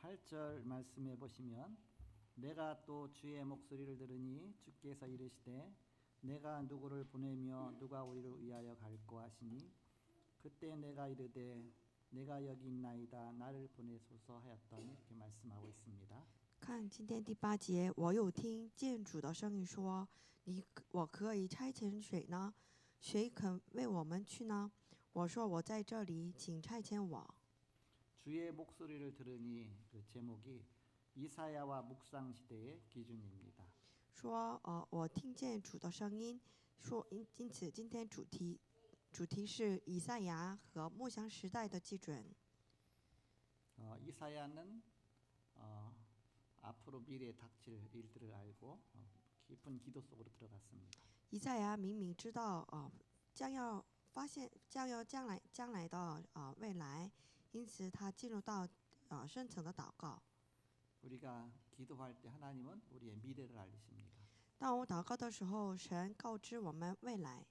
8절 말씀해 보시면 내가 또 주의 목소리를 들으니 주께서 이르시되 내가 누구를 보내며 누가 우리를 위하여 갈꼬 하시니 그때 내가 이르되 내가 여기 있나이다 나를 보내소서 하였더니 이렇게 말씀하고 있습니다. 看今天第8节，我又听见主的声音说：“我可以差遣谁呢？谁肯为我们去呢？”我说：“我在这里，请差遣我。” 주의 목소리를 들으니 그 제목이 이사야와 묵상 시대의 기준입니다. 说：“我听见主的声音，说因此今天主题是以赛亚和牧羊时代的基准。” 이사야는 앞으로 미래에 닥칠 일들을 알고 깊은 기도 속으로 들어갔습니다. 以赛亚明明知道将要将来的未来，因此他进入到深层的祷告。 우리가 기도할 때 하나님은 우리의 미래를 알리십니다. 当我祷告的时候，神告知我们未来。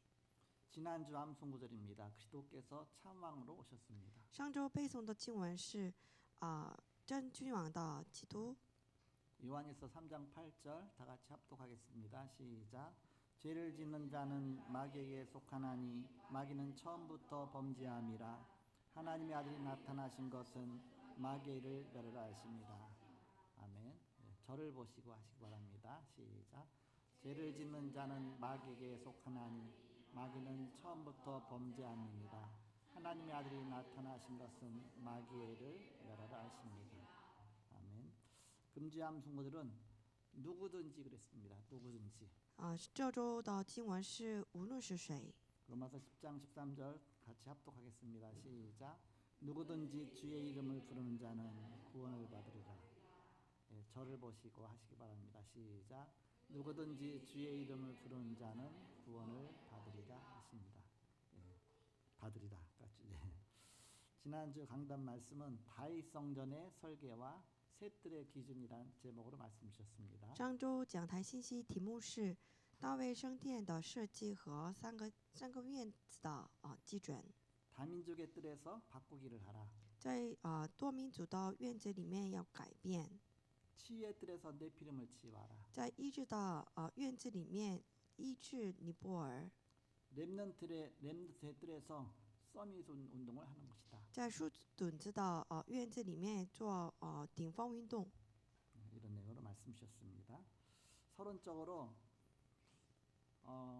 지난주 암송 구절입니다. 그리스도께서 참왕으로 오셨습니다. 上周背诵的经文是真君王的基督。 요한일서 3장 8절 다 같이 합독하겠습니다. 시작. 죄를 짓는 자는 마귀에게 속하나니 마귀는 처음부터 범죄함이라 하나님의 아들이 나타나신 것은 마귀를 멸하라 하십니다. 아멘. 저를 보시고 하시기 바랍니다. 시작. 죄를 짓는 자는 마귀에게 속하나니 마귀는 처음부터 범죄함이니라 하나님의 아들이 나타나신 것은 마귀를 멸하라 하십니다. 아멘. 금지 암송구들은 누구든지 그랬습니다. 누구든지. 这周的经文是无论是谁。 로마서 10장 13절 같이 합독하겠습니다. 시작. 누구든지 주의 이름을 부르는 자는 구원을 받으리라. 저를 보시고 하시기 바랍니다. 시작. 누구든지 주의 이름을 부르는 자는 구원을 받으리라 하십니다. 받으리라. 지난주 강단 말씀은 다윗 성전의 설계와 셋들의 기준이란 제목으로 말씀 주셨습니다. 上周讲台信息题目是大卫圣殿的设计和三个院子的基准。 다민족의 뜰에서 바꾸기를 하라. 在多民族的院子里面要改变。 치유의 뜰에서 네피림을 치유하라. 在医治的院子里面医治尼泊尔。 렘넌트의 뜰에서 서밋 운동을 하는 것이다. 在树墩子的院子里面做顶峰运动。 이런 내용으로 말씀 주셨습니다. 서론적으로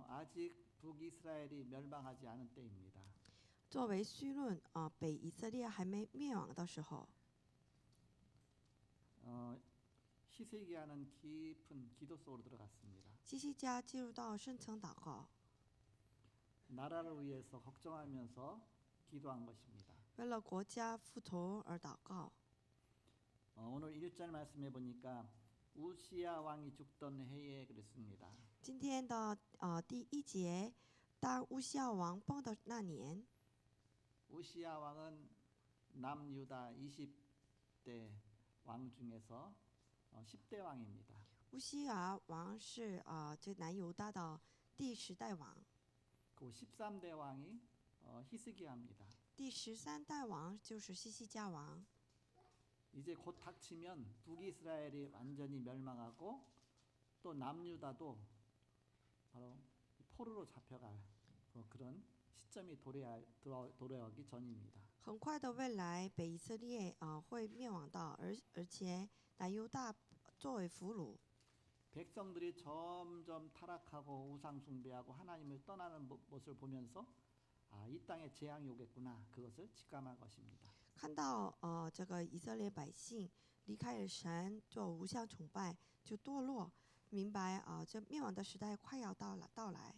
아직 북이스라엘이 멸망하지 않은 때입니다. 作为绪论北以色列还没灭亡的时候， 히스기야는 깊은 기도 속으로 들어갔습니다. 希西家进入到深层祷告， 나라를 위해서 걱정하면서 기도한 것입니다. 为了国家复仇而祷告。 오늘 1절 말씀해 보니까 우시야 왕이 죽던 해에 그랬습니다. 今天的第1节，当乌西亚王崩的那年， 우시야 왕은 남유다 20대 왕 중에서 10대 왕입니다. 乌西亚王是这南犹大的第10代王， 그 13대 왕이 히스기야입니다. 第13代王就是希西家王。 이제 곧 닥치면 북이스라엘이 완전히 멸망하고 또 남유다도 바로 포로로 잡혀갈 그런 시점이 도래하기 전입니다. 很快的未来，北以色列会灭亡的，而且南犹大作为俘虏。 백성들이 점점 타락하고 우상 숭배하고 하나님을 떠나는 모습을 보면서 이 땅에 재앙이 오겠구나 그것을 직감한 것입니다. 看到这个以色列百姓离开了神，做无相崇拜，就堕落，明白这灭亡的时代快要到来。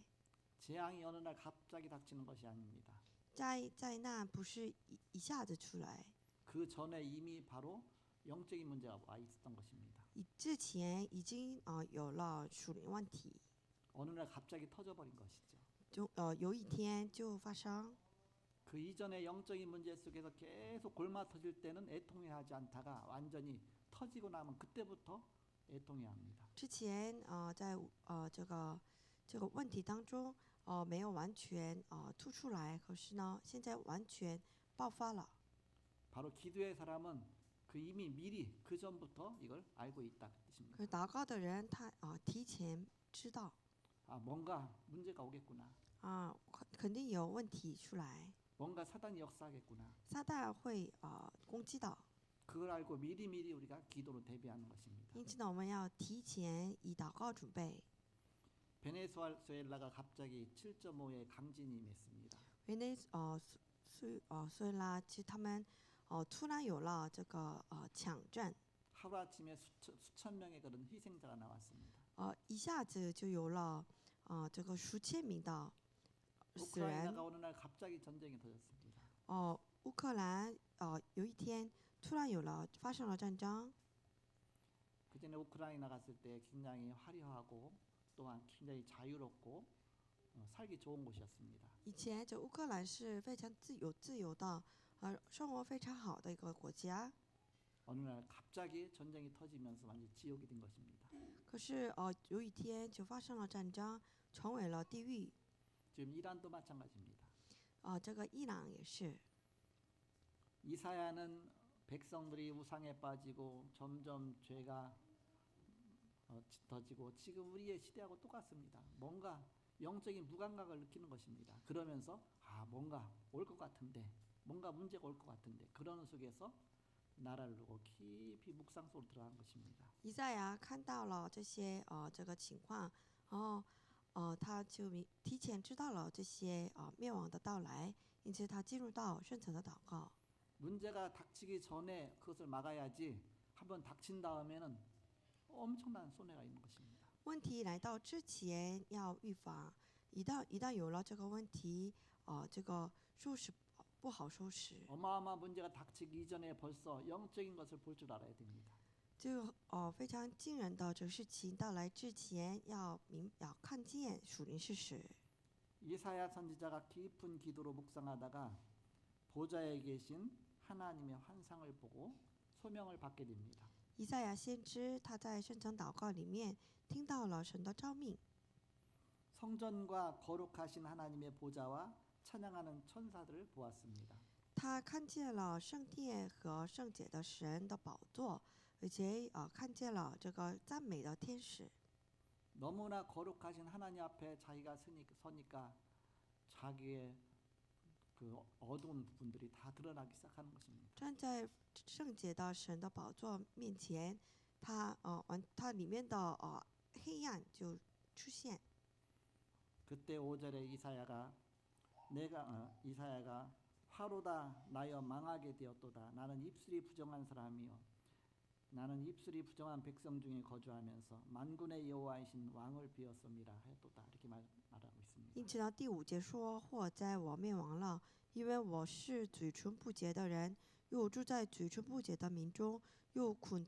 재앙이 어느 날 갑자기 닥치는 것이 아닙니다. 灾难不是一下子出来， 그 전에 이미 바로 영적인 문제가 와 있었던 것입니다. 之前已经有了属灵问题， 어느 날 갑자기 터져버린 것이죠. 就有一天就发生。 그 이전의 영적인 문제 속에서 계속 골마 터질 때는 애통해하지 않다가 완전히 터지고 나면 그때부터 애통해합니다. 之前在这个问题当中没有完全突出来，可是呢，现在完全爆发了。 바로 기도의 사람은 그 이미 미리 그 전부터 이걸 알고 있다 그 可 뜻입니다. 是祷告的人他提前知道 아, 뭔가 문제가 오겠구나. 肯定有问题出来， 뭔가 사단이 역사하겠구나. 撒旦会攻击到， 그걸 알고 미리미리 우리가 기도로 대비하는 것입니다. 因此呢，我们要提前以祷告准备。 베네수엘라가 갑자기 7.5의 강진이 맺습니다. 所以啦，其实他们突然有了这个抢占， 하루아침에 수천 명의 그런 희생자가 나왔습니다. 一下子就有了这个数千名的死人。 우크라이나가 어느 날 갑자기 전쟁이 터졌습니다. 乌克兰有一天突然发生了战争。 그 전에 우크라이나 갔을 때 굉장히 화려하고 또한 굉장히 자유롭고 살기 좋은 곳이었습니다. 以前这乌克兰是非常自由的，生活非常好的一个国家。 어느 날 갑자기 전쟁이 터지면서 완전 지옥이 된 것입니다. 可是有一天就发生了战争，成为了地狱。 지금 이란도 마찬가지입니다. 这个伊朗也是。 이사야는 백성들이 우상에 빠지고 점점 죄가 짙어지고 지금 우리의 시대하고 똑같습니다. 뭔가 영적인 무감각을 느끼는 것입니다. 그러면서 뭔가 올 것 같은데, 뭔가 문제가 올 것 같은데 그러는 속에서 나라를 두고 깊이 묵상 속으로 들어간 것입니다. 以赛亚看到了这些这个情况，然后他就提前知道了这些灭亡的到来，因此他进入到深层的祷告。 문제가 닥치기 전에 그것을 막아야지 한번 닥친 다음에는 엄청난 손해가 있는 것입니다. 问题来到之前要预防，一旦有了这个问题，这个收拾不好收拾。 어마어마한 문제가 닥치기 이전에 벌써 영적인 것을 볼 줄 알아야 됩니다. 这个非常惊人的这个事情到来之前，要看见属灵事实。 이사야 선지자가 깊은 기도로 묵상하다가 보좌에 계신 하나님의 환상을 보고 소명을 받게 됩니다. 以赛亚先知他在深层祷告里面听到了神的召命， 성전과 거룩하신 하나님의 보좌와 찬양하는 천사들을 보았습니다. 他看见了圣殿和圣洁的神的宝座，而且看见了这个赞美的天使。 너무나 거룩하신 하나님 앞에 자기가 서니까 자기의 그 어두운 부분들이 다 드러나기 시작하는 것입니다. 站在圣洁的神的宝座面前，他里面的黑暗就出现。 그때 5절에 이사야가 화로다 나여 망하게 되었도다. 나는 입술이 부정한 사람이요 나는 입술이 부정한 백성 중에 거주하면서 만군의 여호와이신 왕을 비었음이라 했도다. 이렇게 말하고 있습니다. 因此呢，第5节说：“祸哉，我灭亡了，因为我是嘴唇不洁的人，又住在嘴唇不洁的民中，又困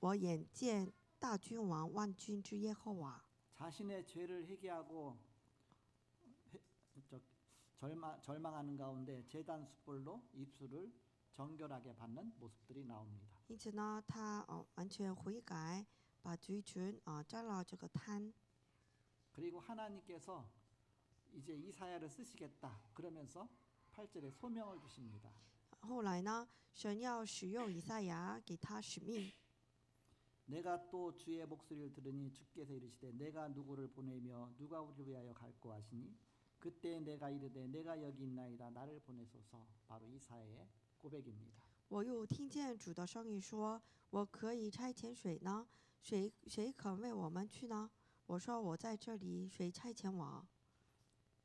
我眼见大君王万军之耶和华。” 자신의 죄를 회개하고 절망하는 가운데 제단 숯불로 입술을 정결하게 받는 모습들이 나옵니다. 因此呢，他完全悔改，把嘴唇沾了这个炭。 그리고 하나님께서 이제 이사야를 쓰시겠다 그러면서 8절에 소명을 주십니다. 后来呢，神要使用以赛亚，给他使命。 내가 또 주의 목소리를 들으니 주께서 이르시되 내가 누구를 보내며 누가 우리를 위하여 갈고 하시니 그때 내가 이르되 내가 여기 있나이다 나를 보내소서. 바로 이사야의 고백입니다. 我又听见主的声音说：“我可以差遣谁呢？谁肯为我们去呢？”我说：“我在这里，谁差遣我？”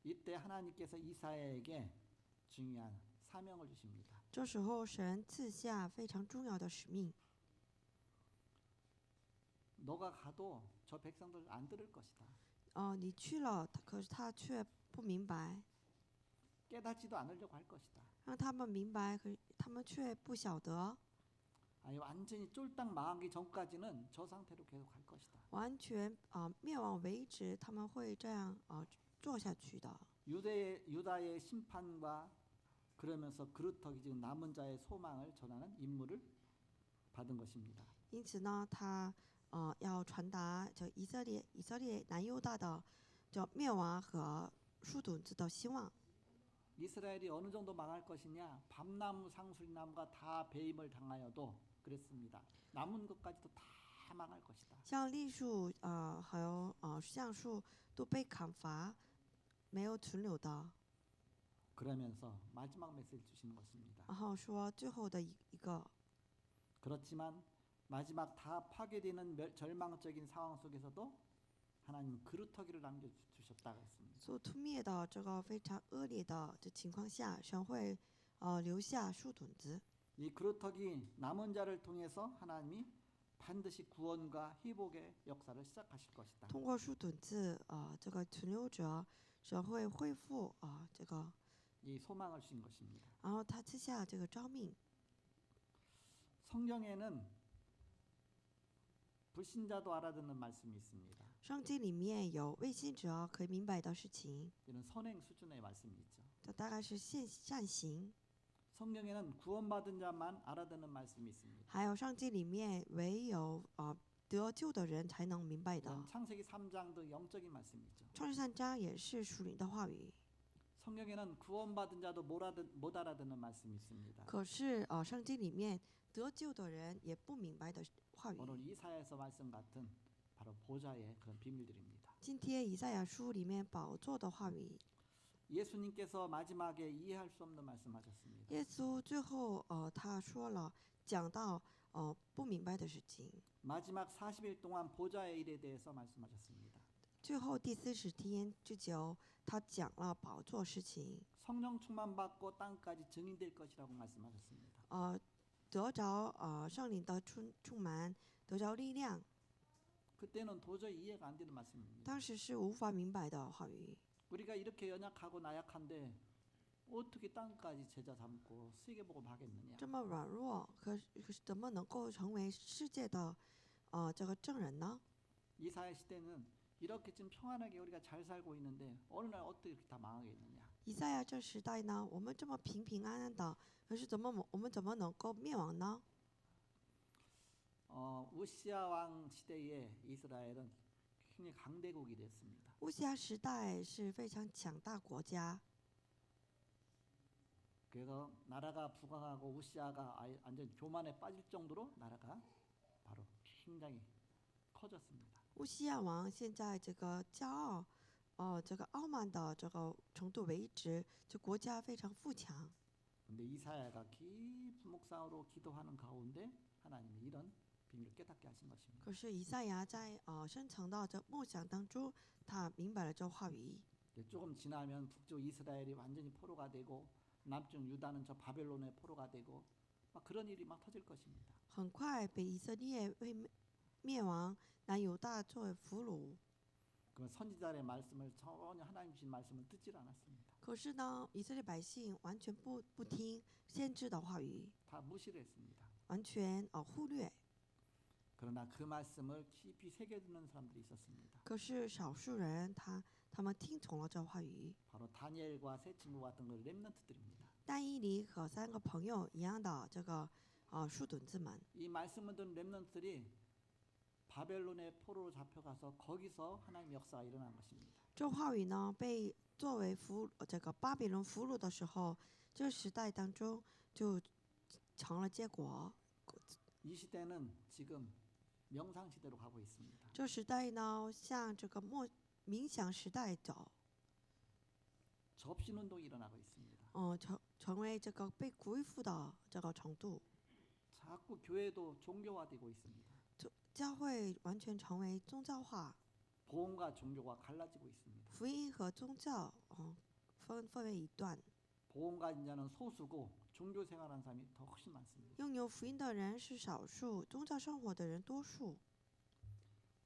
이때 하나님께서 이사야에게 중요한 사명을 주십니다. 这时候，神赐下非常重要的使命。 너가 가도 저 백성들 안 들을 것이다. 你去了，可是他却不明白， 깨닫지도 않으려고 할 것이다. 让他们明白，可是他们却不晓得， 아니 완전히 쫄딱 망하기 전까지는 저 상태로 계속 갈 것이다. 完全灭亡为止，他们会这样做下去的。 유다의 심판과 그러면서 그루터기 지금 남은 자의 소망을 전하는 임무를 받은 것입니다. 因此呢，他要传达这以色列南犹大的这灭亡和树墩子的希望。 이스라엘이 어느 정도 망할 것이냐? 밤나무 상수리나무가 다 배임을 당하여도 그랬습니다. 남은 것까지도 다 망할 것이다. 像栗树和橡树都被砍伐，没有存留的。 그러면서 마지막 메시지 주시는 것입니다. 然后说最后的一个， 그렇지만 마지막 다 파괴되는 절망적인 상황 속에서도 하나님은 그루터기를 남겨주셨다고 했습니다. 做突灭的这个非常恶劣的这情况下，神会留下树墩子。 이 그루터기 남은 자를 통해서 하나님이 반드시 구원과 회복의 역사를 시작하실 것이다. 通过树墩子这个存留者，神会恢复这个， 이 소망을 주신 것입니다. 然后他赐下这个召命。 성경에는 불신자도 알아듣는 말씀이 있습니다. 圣经里面有未信者可以明白的事情， 이런 선행 수준의 말씀이죠. 这大概是善行。 성경에는 구원받은 자만 알아듣는 말씀이 있습니다. 还有圣经里面唯有得救的人才能明白的。 이런 창세기 3장도 영적인 말씀이죠. 创世3章也是属灵的话语， 성경에는 구원받은 자도 못 알아듣는 말씀이 있습니다. 可是圣经里面得救的人也不明白的话语。 오늘 이사야서 말씀 같은 바로 보좌의 그런 비밀들입니다. 今天以赛亚书里面宝座的话语， 예수님께서 마지막에 이해할 수 없는 말씀하셨습니다. 耶稣最后他说了，讲到不明白的事情。 마지막 40일 동안 보좌의 일에 대해서 말씀하셨습니다. 最后第40天之久，他讲了宝座事情。 성령 충만 받고 땅까지 증인될 것이라고 말씀하셨습니다. 得着圣灵的充满，得着力量， 그때는 도저히 이해가 안 되는 말씀입니다. 当时是无法明白的话语。 우리가 이렇게 연약하고 나약한데 어떻게 땅까지 제자 삼고 세계복음 하겠느냐? 这么软弱，可是怎么能够成为世界的这个证人呢？ 이사야 시대는 이렇게 좀 평안하게 우리가 잘 살고 있는데 어느 날 어떻게 이렇게 다 망하겠느냐? 以赛亚这时代呢，我们这么平平安安的，可是我们怎么能够灭亡呢？ 우시아 왕 시대에 이스라엘은 굉장히 강대국이 됐습니다. 乌西亚时代是非常强大国家， 그래서 나라가 부강하고 우시아가 완전 교만에 빠질 정도로 나라가 바로 굉장히 커졌습니다. 乌西亚王现在这个骄傲，这个傲慢的这个程度为止，这国家非常富强。 근데 이사야가 깊은 묵상으로 기도하는 가운데 하나님이 이런 비밀을 깨닫게 하신 것입니다. 可是以赛亚在深层的这梦想当中，他明白了这话语。 조금 지나면 북쪽 이스라엘이 완전히 포로가 되고 남쪽 유다는 저 바벨론의 포로가 되고 막 그런 일이 막 터질 것입니다. 很快北以色列会灭亡，南犹大作为俘虏。 그 선지자의 말씀을 전혀 하나님 주신 말씀을 듣질 않았습니다. 可是呢，以色列百姓完全不听先知的话语， 다 무시를 했습니다. 完全忽略。 그러나 그 말씀을 깊이 새겨두는 사람들이 있었습니다. 可是少数人他们听从了这话语。 바로 다니엘과 세 친구 같은 그 렘넌트들입니다. 但以理和3个朋友一样的这个树墩子们， 이 말씀을 듣는 렘넌트들이 바벨론의 포로로 잡혀가서 거기서 하나님 역사가 일어난 것입니다. 这话语呢被作为这个巴比伦俘虏的时候，这个时代当中就成了结果。 이 시대는 지금 명상 시대로 가고 있습니다. 这时代呢向这个冥想时代走， 접신 운동이 일어나고 있습니다. 成为这个被恢复的这个程度。 자꾸 교회도 종교화되고 있습니다. 教会完全成为宗教化， 복음과 종교가 갈라지고 있습니다. 福音和宗教分为一段。 복음 가진 자는 소수고 종교 생활하는 사람이 더 훨씬 많습니다. 拥有福音的人是少数，宗教生活的人多数。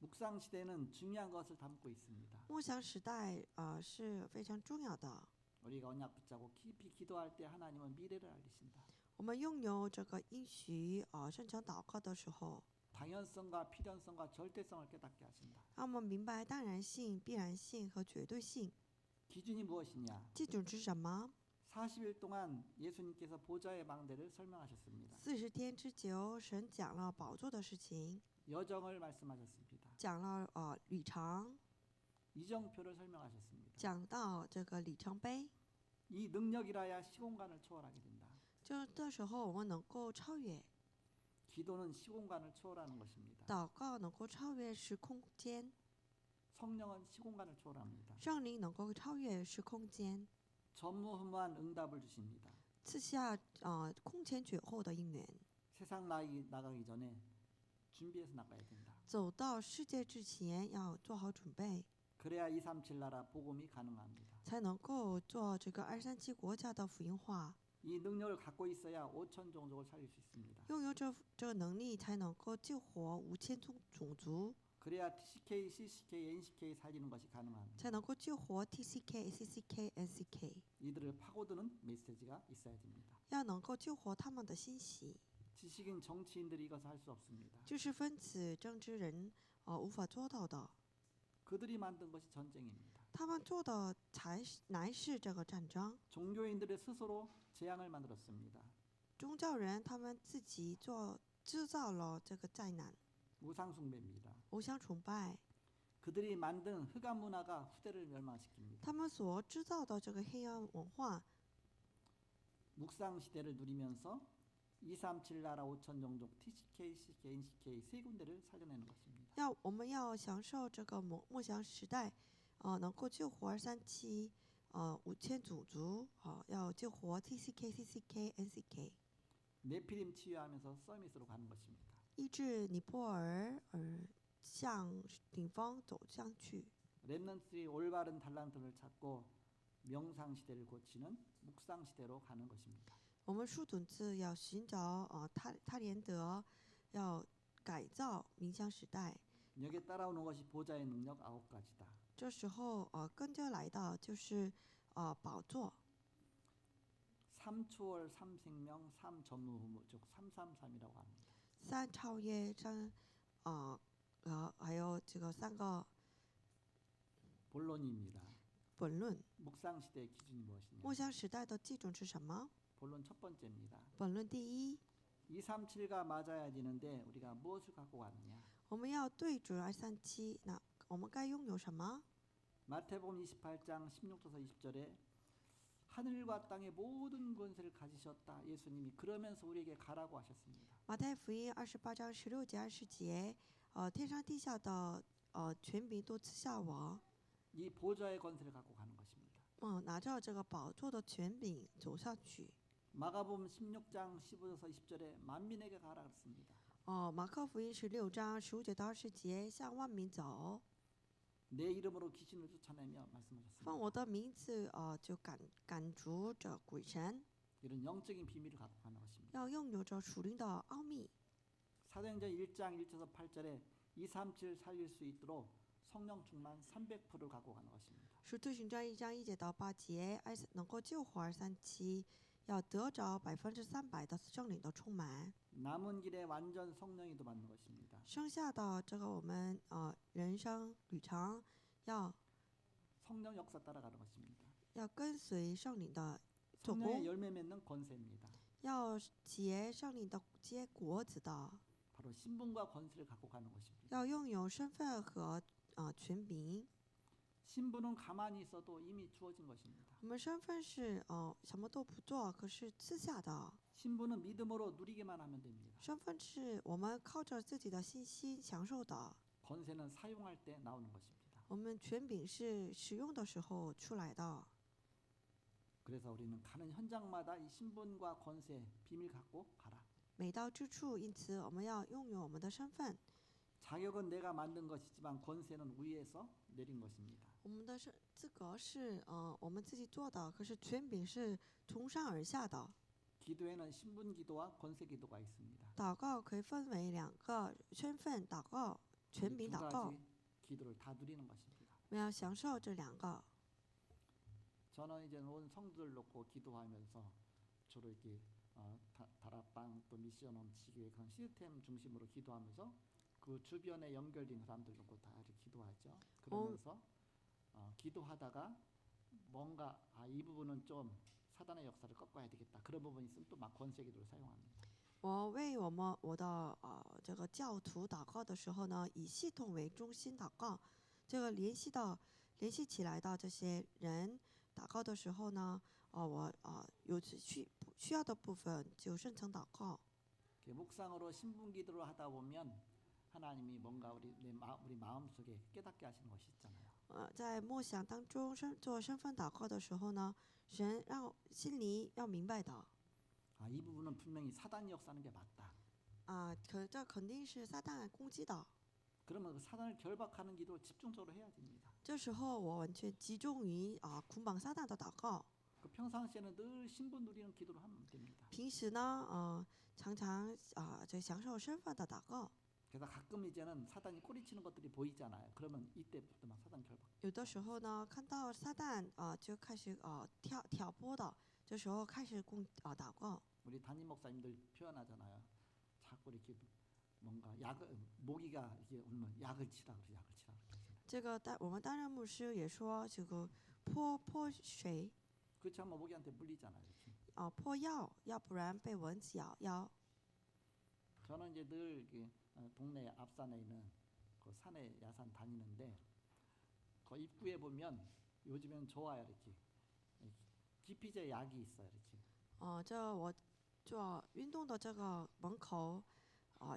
묵상 시대는 중요한 것을 담고 있습니다. 梦想时代是非常重要的。 우리가 언약 붙잡고 깊이 기도할 때 하나님은 미래를 알리신다. 我们拥有这个应许深层祷告的时候， 당연성과 필연성과 절대성을 깨닫게 하신다. 让我们明白当然性、必然性和绝对性。 기준이 무엇이냐? 基准是什么？ 40일 동안 예수님께서 보좌의 망대를 설명하셨습니다. 40天之久，神讲了宝座的事情， 여정을 말씀하셨습니다. 讲了里程， 이정표를 설명하셨습니다. 讲到这个里程碑， 이 능력이라야 시공간을 초월하게 된다. 这的时候我们能够超越， 기도는 시공간을 초월하는 것입니다. 祷告能够超越时空间， 성령은 시공간을 초월합니다. 圣灵能够超越时空间， 전무후무한 응답을 주십니다. 赐下空前绝后的应允。 세상 나가기 전에 준비해서 나가야 된다. 走到世界之前要做好准备， 그래야 237 나라 복음이 가능합니다. 才能够做这个237国家的福音化。 이 능력을 갖고 있어야 5천 종족을 살릴 수 있습니다. 拥有这个能力，才能够救活5000种族， 그래야 TCK, CCK, NCK 살리는 것이 가능합니다. 才能够救活 TCK、CCK、NCK， 이들을 파고드는 메시지가 있어야 됩니다. 要能够救活他们的信息。 지식인 정치인들이 이것을 할 수 없습니다. 知识分子、政治人无法做到的， 그들이 만든 것이 전쟁입니다. 他们做的乃是这个战争。 종교인들의 스스로 재앙을 만들었습니다. 宗教人他们自己制造了这个灾难， 우상숭배입니다. 偶像崇拜， 그들이 만든 흑암 문화가 후대를 멸망시킵니다. 他们所制造的这个黑暗文化， 묵상 시대를 누리면서 237 나라 5천 종족 TCK, CCK, NCK 세 군데를 살려내는 것입니다. 我们要享受这个梦想时代，能够救活237，5000种族，要救活 TCK、CCK、NCK， 네피림 치유하면서 서밋으로 가는 것입니다. 医治尼泊尔，向顶峰走向去。 렘넌트들이 올바른 달란트를 찾고 명상 시대를 고치는 묵상 시대로 가는 것입니다. 我们树墩子要寻找他连德，要改造冥想时代。 여기에 따라오는 것이 보좌의 능력 9가지다. 这时候跟着来的就是宝座， 3초월 3생명 3전무후무 즉 333이라고 합니다. 3超越3还有这个3个 본론입니다. 本论。 묵상 시대의 기준이 무엇이냐? 梦想时代的基准是什么？ 본론 첫 번째입니다. 本论第一， 237가 맞아야 되는데 우리가 무엇을 갖고 왔느냐? 我们要对准237，那我们该拥有什么？ 마태복음 28장 16절에서 20절에 하늘과 땅의 모든 권세를 가지셨다. 예수님이 그러면서 우리에게 가라고 하셨습니다. 马太福音28章16节20节，天上地下的权柄都赐下我， 이 보좌의 권세를 갖고 가는 것입니다. 拿着这个宝座的权柄走上去。 마가복음 16장 15절에서 20절에 만민에게 가라 그랬습니다. 马可福音16章15节到20节，向万民走， 내 이름으로 귀신을 쫓아내며 말씀하셨습니다. 奉我的名字就赶逐着鬼神， 이런 영적인 비밀을 갖고 가는 것입니다. 要拥有着属灵的奥秘。 사도행전 1장 1절에서 8절에 237 살릴 수 있도록 성령 충만 300%를 갖고 가는 것입니다. 使徒行传1章1节到8节，能够救活237，要得着300%的圣灵的充满。 남은 길에 완전 성령이 도 받는 것입니다. 剩下的这个我们人生旅程，要 성령 역사 따라가는 것입니다. 跟随圣灵的做 성령의 工， 열매 맺는 권세입니다. 要结圣灵的结果子的， 바로 신분과 권세를 갖고 가는 것입니다. 要拥有身份和权柄。 신분은 가만히 있어도 이미 주어진 것입니다. 我们身份是什么都不做，可是赐下的。 신분은 믿음으로 누리기만 하면 됩니다. 身份是我们靠着自己的信心享受的， 권세는 사용할 때 나오는 것입니다. 我们权柄是使用的时候出来的。 그래서 우리는 가는 현장마다 이 신분과 권세 비밀 갖고 가라. 每到之处，因此我们要拥有我们的身份。 자격은 내가 만든 것이지만 권세는 위에서 내린 것입니다. 我们的资格是我们自己做的，可是权柄是从上而下的。 기도에는 신분 기도와 권세 기도가 있습니다. 祷告可以分为2个身份祷告、权柄 이 祷 두 告， 가지 기도를 다 누리는 것입니다. 我们要享受这2个。 저는 이제 온 성도들 놓고 기도하면서 주로 이렇게 다락방 또 미션홈 지교회 그런 시스템 중심으로 기도하면서 그 주변에 연결된 사람들 놓고 다 이렇게 기도하죠. 그러면서 기도하다가 뭔가 이 부분은 좀 사단의 역사를 꺾어야 되겠다. 그런 부분이 있으면 또 막 권세 기도를 사용합니다. 我为我的这个教徒祷告的时候呢，以系统为中心祷告。这个联系起来的这些人祷告的时候呢，我有需要的部分就深层祷告。 묵상으로 신분기도를 하다 보면 하나님이 뭔가 우리 마음속에 깨닫게 하시는 것이 있잖아요. 在默想当中做身份祷告的时候呢，神让心里要明白的 이 부분은 분명히 사단이 역사하는 게 맞다. 这肯定是撒旦攻击的。 그러면 그 사단을 결박하는 기도를 집중적으로 해야 됩니다. 这时候我完全集中于捆绑撒旦的祷告。 그 평상시에는 늘 신분 누리는 기도를 하면 됩니다. 平时呢，常常就享受身份的祷告。 그래서 가끔 이제는 사단이 꼬리치는 것들이 보이잖아요. 그러면 이때부터 막 사단 결박. 有的时候呢，看到撒旦就开始挑拨的，这时候开始祷告。 우리 담임 목사님들 표현하잖아요. 자꾸 이렇게 뭔가 모기가 이렇게 울면 약을 치라 그래, 약을 치라. 这个我们担任牧师也说，这个泼水 그렇지 않으면 모기한테 물리잖아요. 이렇게. 泼药，要不然被蚊子咬腰。 저는 이제 늘 이렇게 동네 앞산에 있는 그 산에 야산 다니는데 그 입구에 보면 요즘엔 좋아요 이렇게 기피제 약이 있어요 이렇게. 这我做运动的这个门口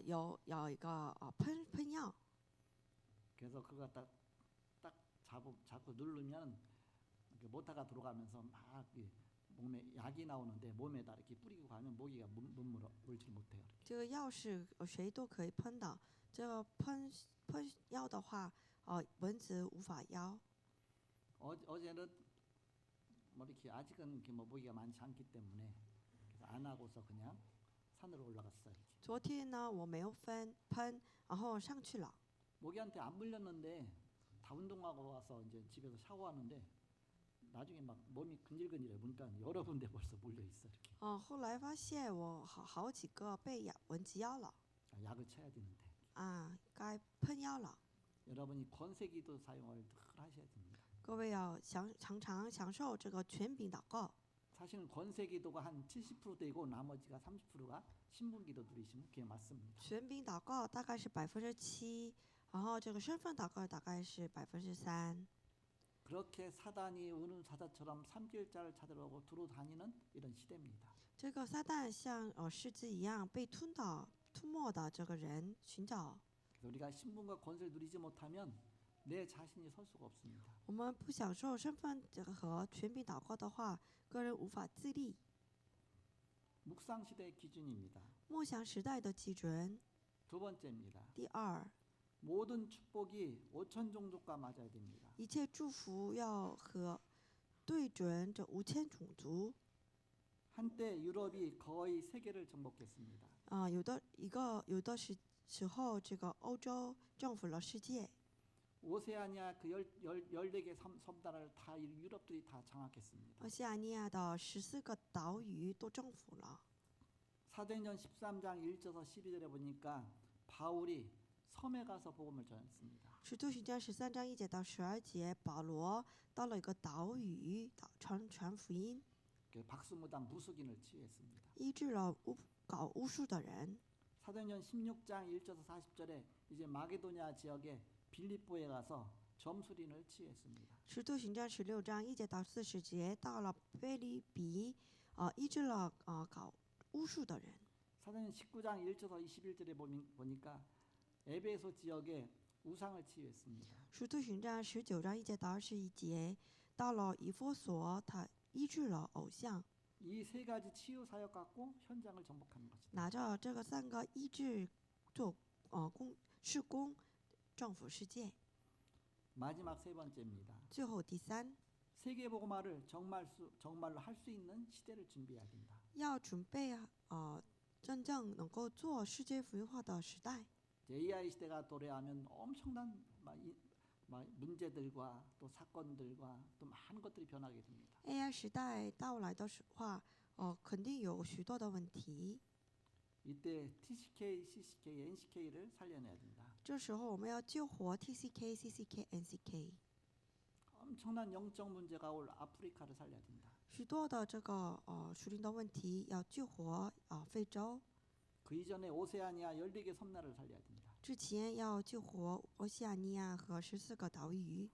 有一个喷药， 그래서 그거 딱 잡고 누르면 모타가 들어가면서 막 몸에 약이 나오는데 몸에다 이렇게 뿌리고 가면 모기가 물질 못해요. 这个药是谁都可以喷的。这个喷药的话，蚊子无法咬。 어제는 뭐 이렇게 아직은 이렇게 뭐 모기가 많지 않기 때문에 그래서 안 하고서 그냥 산으로 올라갔어요. 이렇게. 昨天呢，我没有喷，然后上去了。 모기한테 안 물렸는데 다 운동하고 와서 이제 집에서 샤워하는데 나중에 막 몸이 근질근질해 보니까 여러 군데 벌써 물려 있어 이렇게. 后来发现我好几个被蚊子咬了。 약을 쳐야 되는데. 该喷药了。 여러분이 권세기도 사용을 늘 하셔야 됩니다. 各位要常常享受这个权柄祷告。 사실은 권세기도가 한 70% 되고 나머지가 30%가 신분기도 누리시면 그게 맞습니다. 权柄祷告大概是7%，然后这个身份祷告大概是3%。 그렇게 사단이 우는 사자처럼 삼킬자를 찾으러 두루 다니는 이런 시대입니다. 这个撒旦像狮子一样被吞没的这个人寻找。 그래서 우리가 신분과 권세를 누리지 못하면 내 자신이 설 수가 없습니다. 我们不享受身份和权柄祷告的话，个人无法自立。 묵상 시대의 기준입니다. 默想时代的基准。 두 번째입니다. 第二， 모든 축복이 5천 종족과 맞아야 됩니다. 一切祝福要对准这5000种族。 한때 유럽이 거의 세계를 정복했습니다. 有的时候，这个欧洲征服了世界。 오세아니아 그 14개 섬단을 다 유럽들이 다 장악했습니다. 欧西亚尼亚的14个岛屿都征服了。 사도행전 13장 1절에서 12절에 보니까 바울이 섬에 가서 복음을 전했습니다. 使徒行传13章1节到12节，保罗到了一个岛屿，传福音， 박수무당 무속인을 치유했습니다. 医治了搞巫术的人。 사도행전 16장 1절에서 40절에 이제 마게도냐 지역에 빌립보에 가서 점술인을 치유했습니다. 使徒行传16章1节到40节，到了腓立比，医治了搞巫术的人。 사도행전 19장 1절에서 21절에 보니까 에베소 지역에 우상을 치유했습니다. 使徒行传19章1节到21节，到了以弗所，他医治了偶像。 이 세 가지 치유 사역 갖고 현장을 정복하는 것입니다. 拿着这个3个医治做事工，征服世界。 마지막 세 번째입니다. 最后第三， 세계 복음화를 정말로 할 수 있는 시대를 준비해야 된다. 要准备真正能够做世界福音化的时代。 AI 시대가 도래하면 엄청난 문제들과 또 사건들과 또 많은 것들이 변하게 됩니다. AI 时代到来的话，肯定有许多的问题。 이때 TCK, CCK, NCK를 살려내야 된다. 这时候我们要救活 TCK、CCK、NCK。 엄청난 영적 문제가 올 아프리카를 살려야 된다. 许多的这个属灵的问题要救活非洲。 그 이전에 오세아니아 14개 섬나라를 살려야 된다. 之前要救活欧西亚尼亚和14个岛屿。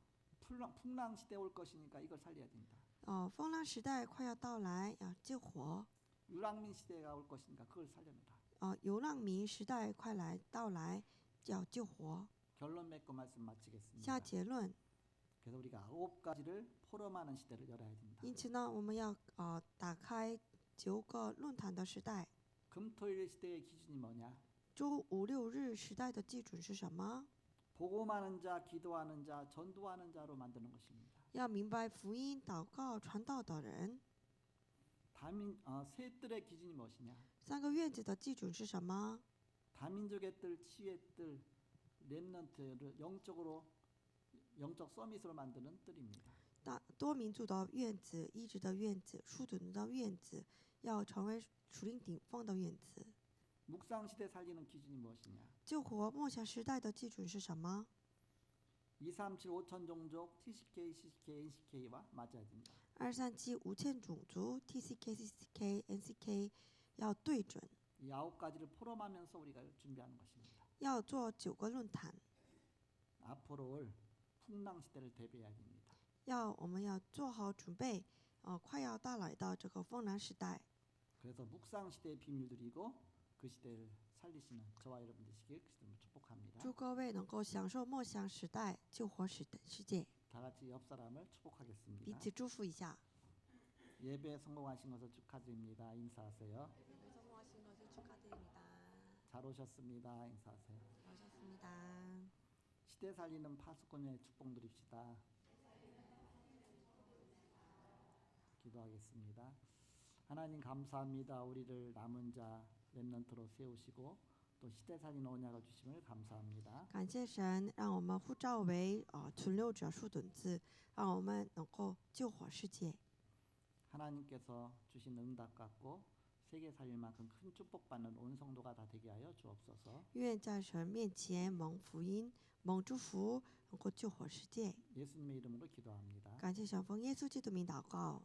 풍랑 시대 올 것이니까 이걸 살려야 된다. 风浪时代快要到来，要救活。 유랑민 시대가 올 것인가 그걸 살려내라. 流浪民时代快来到来，要救活。 결론 맺고 말씀 마치겠습니다. 下结论。 그래서 우리가 9가지를 포럼하는 시대를 열어야 된다. 因此呢，我们要打开9个论坛的时代。 금토일 시대의 기준이 뭐냐? 周5、6日时代的基准是什么？ 복음하는 자, 기도하는 자, 전도하는 자로 만드는 것입니다. 要明白福音、祷告、传道的人。 셋들의 기준이 무엇이냐? 3个院子的基准是什么？ 다민족의 뜰, 치유의 뜰, 렘넌트를 영적 서밋으로 만드는 뜰입니다. 多民族的院子、医治的院子、属灵的院子，要成为属灵顶峰的院子。 묵상 시대 살리는 기준이 무엇이냐? 救活默想时代的基准是什么？ 237 5천 종족, TCK, CCK, NCK와 맞아야 됩니다. 237 5000种族 TCK、CCK、NCK 要对准， 이 9가지를 포럼하면서 우리가 준비하는 것입니다. 要做9个论坛， 앞으로 올 풍랑 시대를 대비해야 됩니다. 我们要做好准备，快要到来的这个风浪时代。 그래서 묵상 시대의 비밀들이고 그 시대를 살리시는 저와 여러분 되시길 그리스도로 축복합니다. 祝各位能够享受默想时代、救活世界。 다 같이 옆 사람을 彼 축복하겠습니다. 此祝福一下。 예배 성공하신 것을 축하드립니다. 인사하세요. 잘 오셨습니다. 인사하세요. 시대 살리는 파수꾼의 축복 누립시다. 기도하겠습니다. 하나님 감사합니다. 우리를 남은 자 렘넌트로 세우시고 또 시대 살리는 언약을 주심을 감사합니다. 感谢神，让我们呼召为存留者、树墩子，让我们能够救活世界。 하나님께서 주신 응답 갖고 세계 살릴 만큼 큰 축복받는 온 성도가 다 되게 하여 주옵소서. 愿在神面前蒙福音、蒙祝福，能够救活世界。 예수님의 이름으로 기도합니다. 感谢神，奉耶稣基督名祷告。